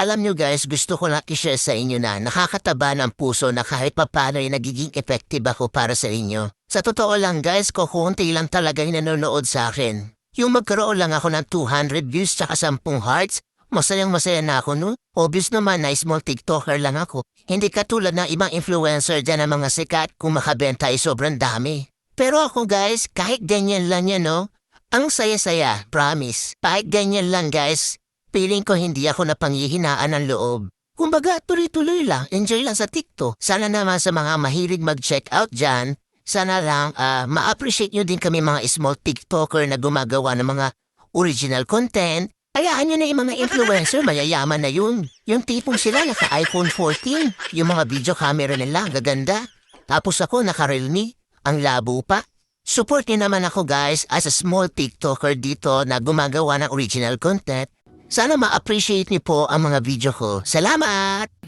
Alam nyo guys, gusto ko lang i-share sa inyo na nakakataba ng puso na kahit papano ay nagiging effective ako para sa inyo. Sa totoo lang guys, kukunti lang talaga yung nanonood sa akin. Yung magkaroon lang ako ng 200 views tsaka 10 hearts, masayang masaya na ako no? Obvious naman na small TikToker lang ako. Hindi katulad ng ibang influencer dyan ng mga sikat kung makabenta ay sobrang dami. Pero ako guys, kahit ganyan lang yan no? Ang saya-saya, promise. Kahit ganyan lang guys. Feeling ko hindi ako napanghihinaan ng loob. Kumbaga, tuloy-tuloy lang, enjoy lang sa TikTok. Sana naman sa mga mahilig mag-check out dyan, sana lang ma-appreciate nyo din kami mga small TikToker na gumagawa ng mga original content. Hayaan nyo na yung mga influencer, mayayaman na yun. Yung tipong sila naka-iPhone 14, yung mga video camera nila, gaganda. Tapos ako naka-Realme, ang labo pa. Support nyo naman ako guys as a small TikToker dito na gumagawa ng original content. Sana ma-appreciate niyo po ang mga video ko. Salamat!